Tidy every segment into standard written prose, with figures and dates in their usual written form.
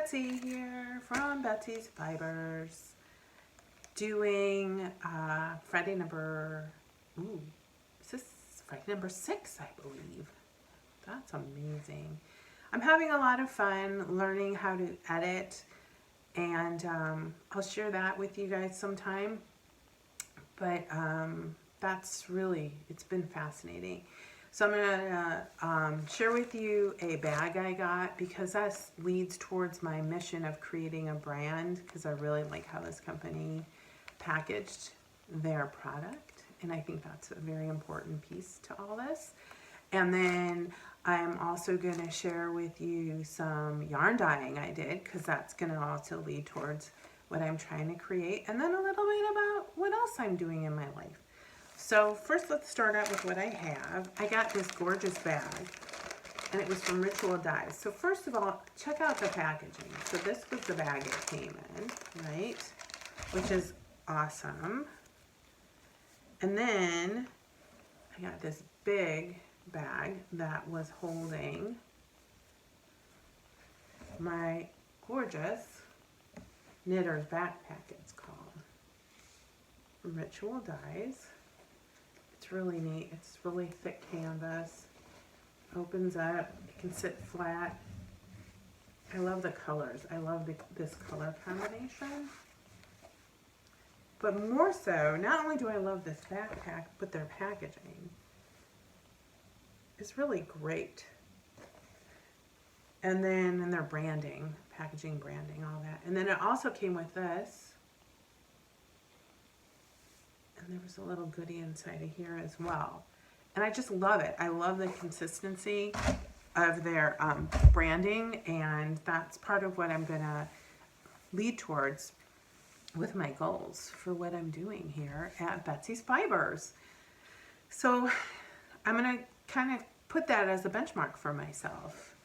Betsy here from Betsy's Fibers, doing Friday number, is this Friday number 6, I believe. That's amazing. I'm having a lot of fun learning how to edit, and I'll share that with you guys sometime. But that's really, it's been fascinating. So I'm going to share with you a bag I got, because that leads towards my mission of creating a brand, because I really like how this company packaged their product, and I think that's a very important piece to all this. And then I'm also going to share with you some yarn dyeing I did, because that's going to also lead towards what I'm trying to create, and then a little bit about what else I'm doing in my life. So first, let's start out with what I have. I got this gorgeous bag, and it was from Ritual Dyes. So first of all, check out the packaging. So this was the bag it came in, right? Which is awesome. And then I got this big bag that was holding my gorgeous knitter's backpack, it's called, from Ritual Dyes. It's really neat. It's really thick canvas. Opens up. It can sit flat. I love the colors. I love this color combination. But more so, not only do I love this backpack, but their packaging is really great. And then their branding, packaging, branding, all that. And then it also came with this. And there was a little goodie inside of here as well. And I just love it. I love the consistency of their branding, and that's part of what I'm gonna lead towards with my goals for what I'm doing here at Betsy's Fibers. So I'm gonna kind of put that as a benchmark for myself.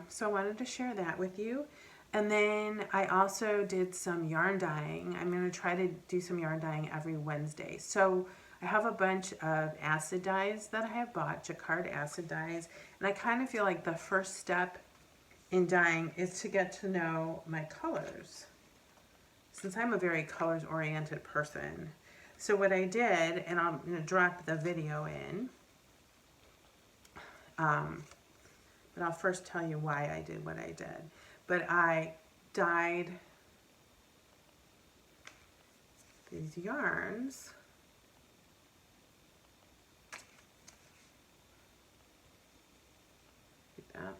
So I wanted to share that with you. And then I also did some yarn dyeing. I'm going to try to do some yarn dyeing every Wednesday. So I have a bunch of acid dyes that I have bought, jacquard acid dyes. And I kind of feel like the first step in dyeing is to get to know my colors, since I'm a very colors oriented person. So what I did, and I'm going to drop the video in, but I'll first tell you why I did what I did. But I dyed these yarns. Like that.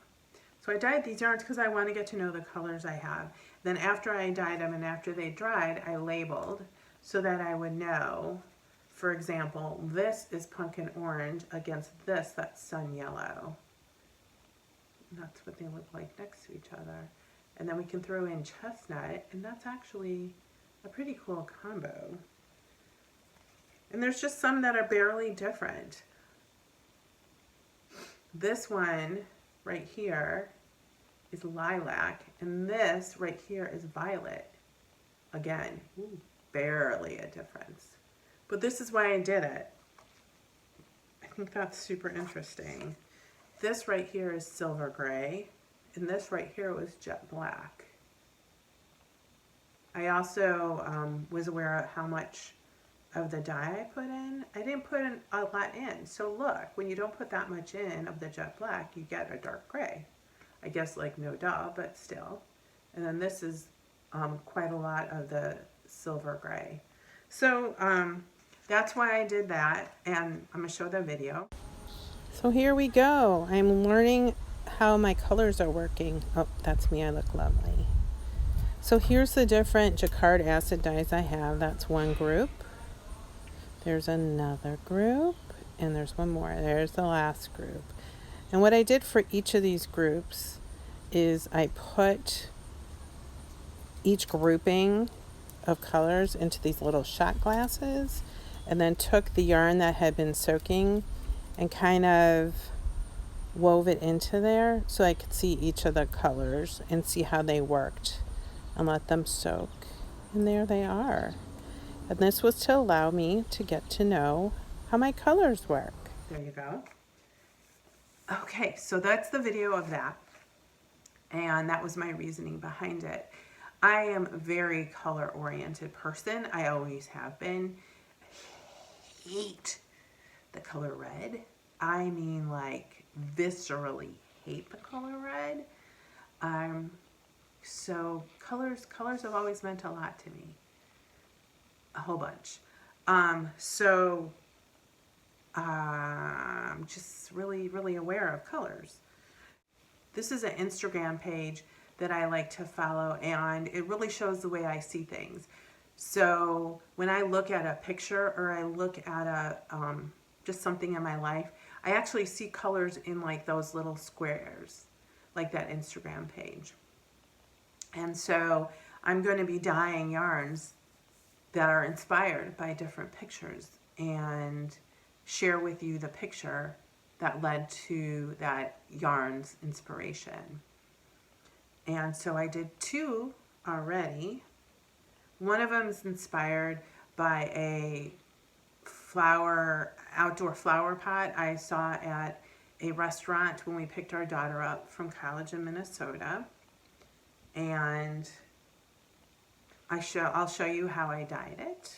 So I dyed these yarns because I want to get to know the colors I have. Then after I dyed them and after they dried, I labeled so that I would know, for example, this is pumpkin orange against this, that's sun yellow. That's what they look like next to each other. And then we can throw in chestnut, and that's actually a pretty cool combo. And there's just some that are barely different. This one right here is lilac, and this right here is violet. Again, barely a difference. But this is why I did it. I think that's super interesting. This right here is silver gray, and this right here was jet black. I also was aware of how much of the dye I put in. I didn't put a lot in. So look, when you don't put that much in of the jet black, you get a dark gray. I guess like no duh, but still. And then this is quite a lot of the silver gray. So that's why I did that, and I'm gonna show the video. So here we go. I'm learning how my colors are working. Oh, that's me. I look lovely. So here's the different jacquard acid dyes I have. That's one group. There's another group, and there's one more. There's the last group. And what I did for each of these groups is I put each grouping of colors into these little shot glasses, and then took the yarn that had been soaking and kind of wove it into there so I could see each of the colors and see how they worked and let them soak. And there they are. And this was to allow me to get to know how my colors work. There you go. Okay, so that's the video of that. And that was my reasoning behind it. I am a very color-oriented person. I always have been. I hate the color red. I mean, like, viscerally hate the color red. So colors have always meant a lot to me. A whole bunch. So I'm just really, really aware of colors. This is an Instagram page that I like to follow, and it really shows the way I see things. So when I look at a picture or I look at a just something in my life, I actually see colors in like those little squares, like that Instagram page. And so I'm going to be dyeing yarns that are inspired by different pictures and share with you the picture that led to that yarn's inspiration. And so I did 2 already. One of them is inspired by a outdoor flower pot I saw at a restaurant when we picked our daughter up from college in Minnesota. And I'll show you how I dyed it.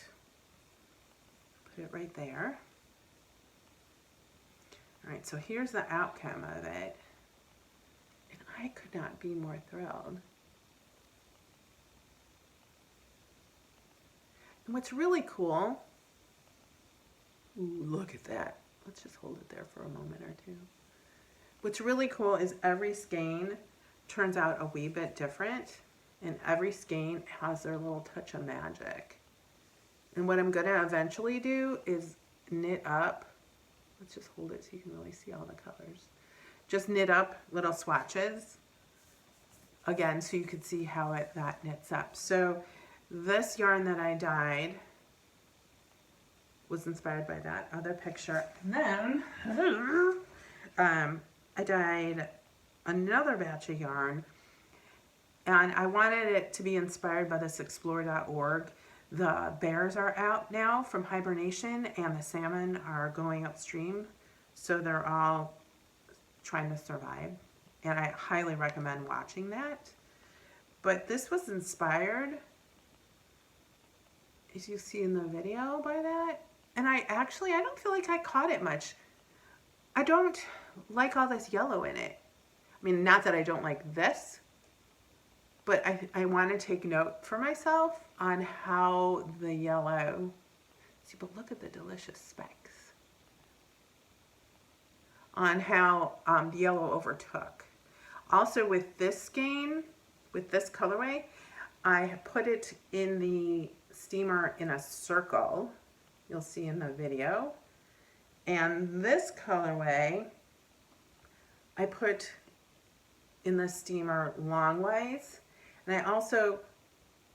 Put it right there. All right, so here's the outcome of it. And I could not be more thrilled. And what's really cool, ooh, look at that. Let's just hold it there for a moment or two. What's really cool is every skein turns out a wee bit different, and every skein has their little touch of magic. And what I'm gonna eventually do is knit up, let's just hold it so you can really see all the colors. Just knit up little swatches, again, so you could see how that knits up. So this yarn that I dyed was inspired by that other picture. And then I dyed another batch of yarn, and I wanted it to be inspired by this explore.org. The bears are out now from hibernation, and the salmon are going upstream, so they're all trying to survive, and I highly recommend watching that. But this was inspired, as you see in the video, by that. And I don't feel like I caught it much. I don't like all this yellow in it. I mean, not that I don't like this, but I want to take note for myself on how the yellow, see, but look at the delicious specks, on how the yellow overtook. Also with this skein, with this colorway, I put it in the steamer in a circle. You'll see in the video. And this colorway, I put in the steamer long ways. And I also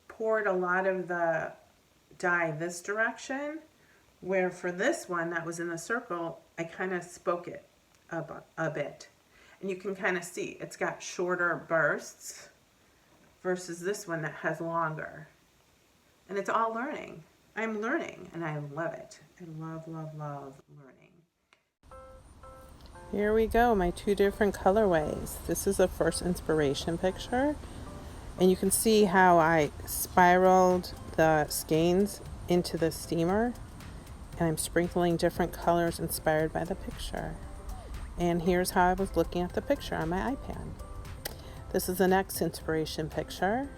poured a lot of the dye this direction, where for this one that was in the circle, I kind of spoke it a bit. And you can kind of see it's got shorter bursts versus this one that has longer. And it's all learning. I'm learning, and I love it. I love, love, love learning. Here we go, my 2 different colorways. This is the first inspiration picture, and you can see how I spiraled the skeins into the steamer, and I'm sprinkling different colors inspired by the picture. And here's how I was looking at the picture on my iPad. This is the next inspiration picture.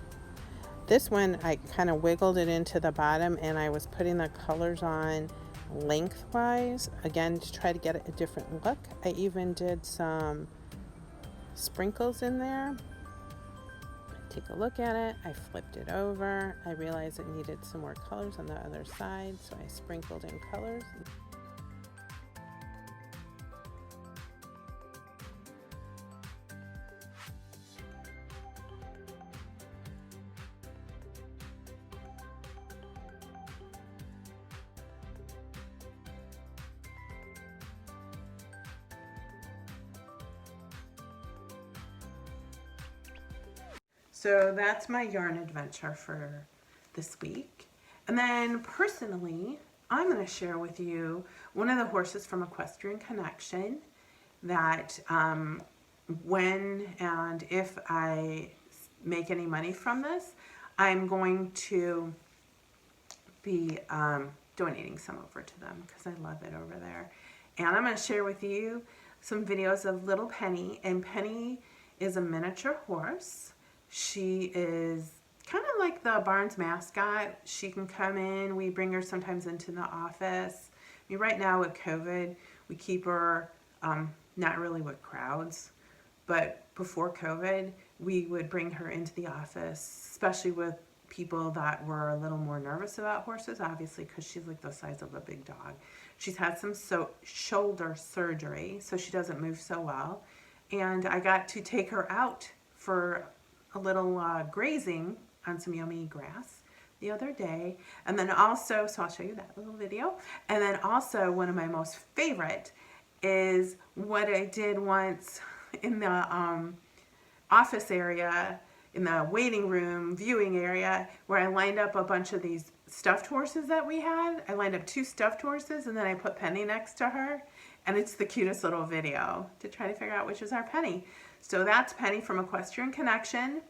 This one, I kind of wiggled it into the bottom, and I was putting the colors on lengthwise, again, to try to get a different look. I even did some sprinkles in there. Take a look at it. I flipped it over. I realized it needed some more colors on the other side, so I sprinkled in colors. So that's my yarn adventure for this week. And then personally, I'm going to share with you one of the horses from Equestrian Connection that when and if I make any money from this, I'm going to be donating some over to them because I love it over there. And I'm going to share with you some videos of little Penny. And Penny is a miniature horse. She is kind of like the Barnes mascot. She can come in. We bring her sometimes into the office. I mean, right now with COVID, we keep her not really with crowds, but before COVID, we would bring her into the office, especially with people that were a little more nervous about horses, obviously, because she's like the size of a big dog. She's had some shoulder surgery, so she doesn't move so well. And I got to take her out for a little grazing on some yummy grass the other day. And then also, so I'll show you that little video. And then also one of my most favorite is what I did once in the office area, in the waiting room viewing area, where I lined up a bunch of these stuffed horses that we had. I lined up 2 stuffed horses and then I put Penny next to her, and it's the cutest little video to try to figure out which is our Penny. So that's Penny from Equestrian Connection,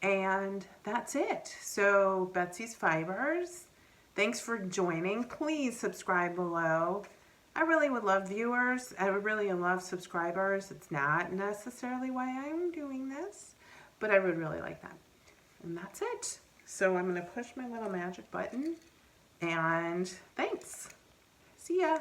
and that's it. So Betsy's Fibers, thanks for joining. Please subscribe below. I really would love viewers. I would really love subscribers. It's not necessarily why I'm doing this, but I would really like that. And that's it. So I'm going to push my little magic button, and thanks. See ya.